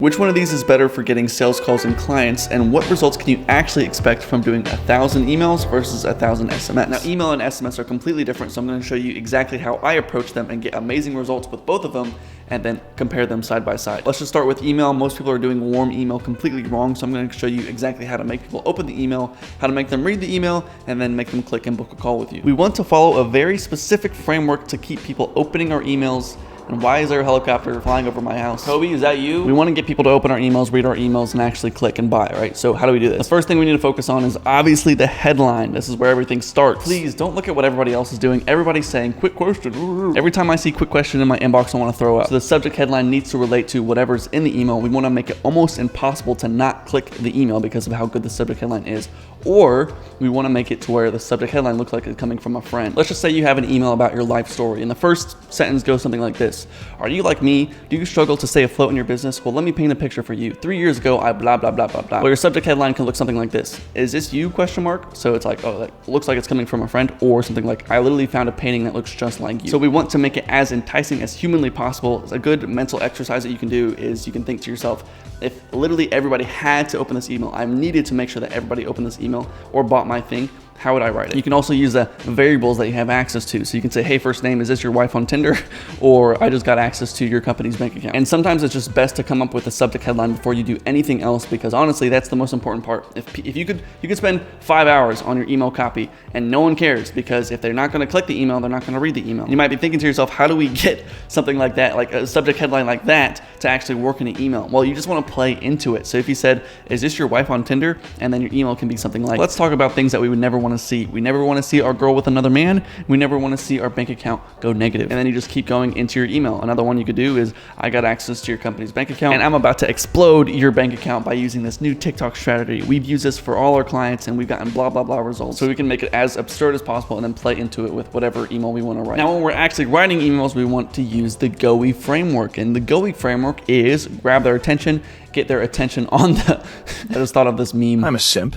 Which one of these is better for getting sales calls and clients, and what results can you actually expect from doing 1,000 emails versus 1,000 SMS? Now, email and SMS are completely different, so I'm going to show you exactly how I approach them and get amazing results with both of them, and then compare them side by side. Let's just start with email. Most people are doing warm email completely wrong, so I'm going to show you exactly how to make people open the email, how to make them read the email, and then make them click and book a call with you. We want to follow a very specific framework to keep people opening our emails. And why is there a helicopter flying over my house? Kobe, is that you? We want to get people to open our emails, read our emails, and actually click and buy, right? So how do we do this? The first thing we need to focus on is obviously the headline. This is where everything starts. Please don't look at what everybody else is doing. Everybody's saying quick question. Every time I see quick question in my inbox, I want to throw up. So the subject headline needs to relate to whatever's in the email. We want to make it almost impossible to not click the email because of how good the subject headline is. Or we want to make it to where the subject headline looks like it's coming from a friend. Let's just say you have an email about your life story, and the first sentence goes something like this. Are you like me? Do you struggle to stay afloat in your business? Well, let me paint a picture for you. 3 years ago, I blah, blah, blah, blah, blah. Well, your subject headline can look something like this. Is this you, question mark? So it's like, oh, that looks like it's coming from a friend, or something like, I literally found a painting that looks just like you. So we want to make it as enticing as humanly possible. A good mental exercise that you can do is you can think to yourself, if literally everybody had to open this email, I needed to make sure that everybody opened this email or bought my thing, how would I write it? You can also use the variables that you have access to. So you can say, hey, first name, is this your wife on Tinder? Or I just got access to your company's bank account. And sometimes it's just best to come up with a subject headline before you do anything else, because honestly, that's the most important part. If you could spend 5 hours on your email copy and no one cares, because if they're not gonna click the email, they're not gonna read the email. And you might be thinking to yourself, how do we get something like that, like a subject headline like that, to actually work in an email? Well, you just wanna play into it. So if you said, is this your wife on Tinder? And then your email can be something like, let's talk about things that we would never wanna see. We never want to see our girl with another man. We never want to see our bank account go negative. And then you just keep going into your email. Another one you could do is, I got access to your company's bank account, and I'm about to explode your bank account by using this new TikTok strategy. We've used this for all our clients, and we've gotten blah, blah, blah results. So we can make it as absurd as possible and then play into it with whatever email we want to write. Now, when we're actually writing emails, we want to use the GOE framework. And the GOE framework is grab their attention, get their attention on the... I just thought of this meme. I'm a simp.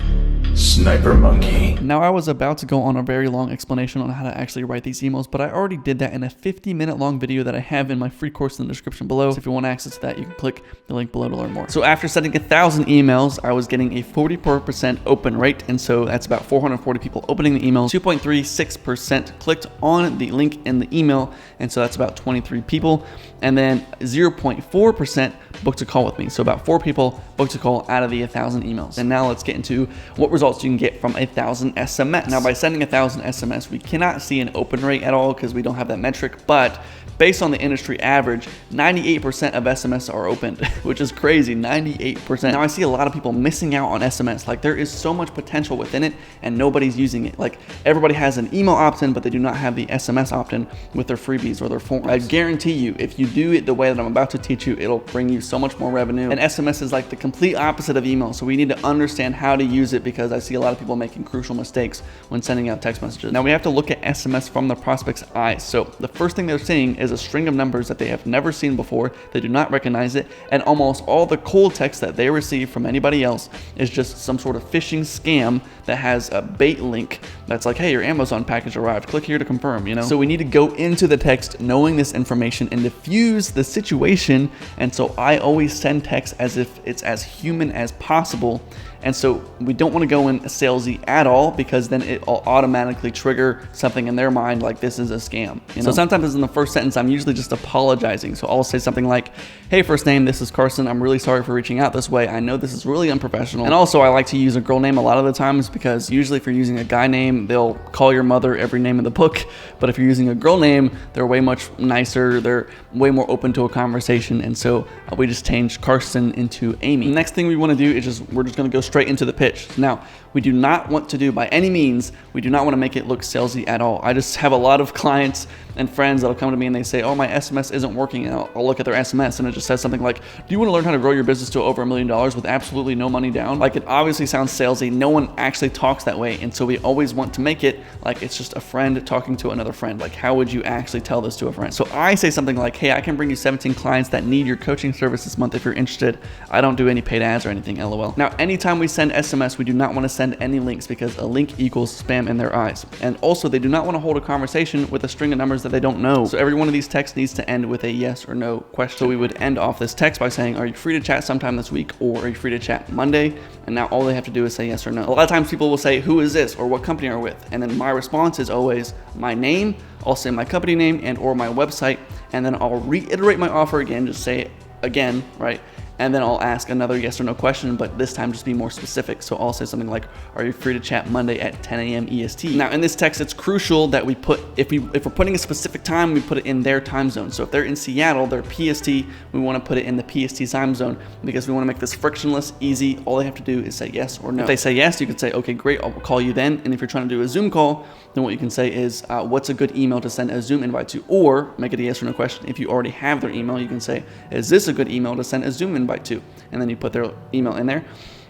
Sniper monkey. Now, I was about to go on a very long explanation on how to actually write these emails, but I already did that in a 50-minute long video that I have in my free course in the description below. So if you want access to that, you can click the link below to learn more. So after sending 1,000 emails, I was getting a 44% open rate. And so that's about 440 people opening the email. 2.36% clicked on the link in the email. And so that's about 23 people. And then 0.4% booked a call with me. So about 4 people booked a call out of the 1,000 emails. And now let's get into what results you can get from 1,000 SMS. Now, by sending 1,000 SMS, we cannot see an open rate at all because we don't have that metric, but based on the industry average, 98% of SMS are opened, which is crazy, 98%. Now, I see a lot of people missing out on SMS. Like, there is so much potential within it and nobody's using it. Like, everybody has an email opt-in, but they do not have the SMS opt-in with their freebies or their forms. I guarantee you, if you do it the way that I'm about to teach you, it'll bring you so much more revenue. And SMS is like the complete opposite of email. So we need to understand how to use it, because I see a lot of people making crucial mistakes when sending out text messages. Now, we have to look at SMS from the prospect's eyes. So the first thing they're seeing is a string of numbers that they have never seen before. They do not recognize it, and almost all the cold text that they receive from anybody else is just some sort of phishing scam that has a bait link that's like, hey, your Amazon package arrived, click here to confirm, you know? So we need to go into the text knowing this information and diffuse the situation. And so I always send text as if it's as human as possible. And so we don't want to go in salesy at all, because then it'll automatically trigger something in their mind like this is a scam. You know? So sometimes in the first sentence, I'm usually just apologizing. So I'll say something like, hey, first name, this is Carson. I'm really sorry for reaching out this way. I know this is really unprofessional. And also, I like to use a girl name a lot of the times, because usually if you're using a guy name, they'll call your mother every name in the book. But if you're using a girl name, they're way much nicer. They're way more open to a conversation. And so we just changed Carson into Amy. The next thing we want to do is we're just going to go straight into the pitch. Now, we do not want to do, by any means, we do not want to make it look salesy at all. I just have a lot of clients and friends that'll come to me and they say, oh, my SMS isn't working. And I'll look at their SMS and it just says something like, do you want to learn how to grow your business to over $1 million with absolutely no money down? Like, it obviously sounds salesy. No one actually talks that way. And so we always want to make it like it's just a friend talking to another friend. Like, how would you actually tell this to a friend? So I say something like, hey, I can bring you 17 clients that need your coaching service this month if you're interested. I don't do any paid ads or anything, LOL. Now, anytime we send SMS, we do not want to send any links, because a link equals spam in their eyes. And also, they do not want to hold a conversation with a string of numbers that they don't know. So every one of these texts needs to end with a yes or no question. So we would end off this text by saying, are you free to chat sometime this week, or are you free to chat Monday? And now all they have to do is say yes or no. A lot of times people will say, who is this, or what company are you with? And then my response is always my name. I'll say my company name and or my website, and then I'll reiterate my offer again, just say it again, right? And then I'll ask another yes or no question, but this time just be more specific. So I'll say something like, are you free to chat Monday at 10 a.m. EST? Now in this text, it's crucial that we put, if we're putting a specific time, we put it in their time zone. So if they're in Seattle, they're PST, we wanna put it in the PST time zone because we wanna make this frictionless, easy. All they have to do is say yes or no. If they say yes, you can say, okay, great, I'll call you then. And if you're trying to do a Zoom call, then what you can say is, what's a good email to send a Zoom invite to? Or make it a yes or no question. If you already have their email, you can say, is this a good email to send a Zoom invite to? And then you put their email in there.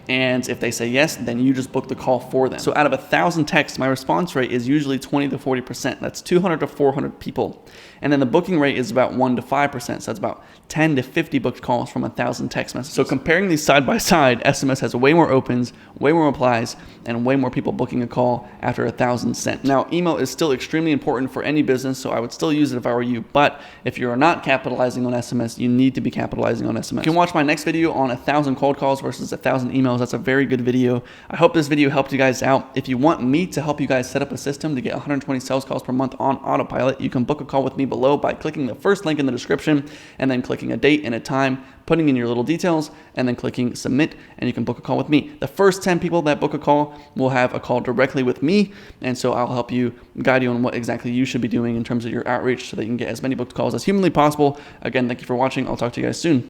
And if they say yes, then you just book the call for them. So out of 1,000 texts, my response rate is usually 20 to 40%. That's 200 to 400 people. And then the booking rate is about 1 to 5%. So that's about 10 to 50 booked calls from 1,000 text messages. So comparing these side by side, SMS has way more opens, way more replies, and way more people booking a call after 1,000 sent. Now, email is still extremely important for any business, so I would still use it if I were you. But if you're not capitalizing on SMS, you need to be capitalizing on SMS. You can watch my next video on 1,000 cold calls versus 1,000 emails. That's a very good video. I hope this video helped you guys out. If you want me to help you guys set up a system to get 120 sales calls per month on autopilot, you can book a call with me below by clicking the first link in the description and then clicking a date and a time, putting in your little details, and then clicking submit, and you can book a call with me. The first 10 people that book a call will have a call directly with me, and so I'll help you, guide you on what exactly you should be doing in terms of your outreach so that you can get as many booked calls as humanly possible. Again, thank you for watching. I'll talk to you guys soon.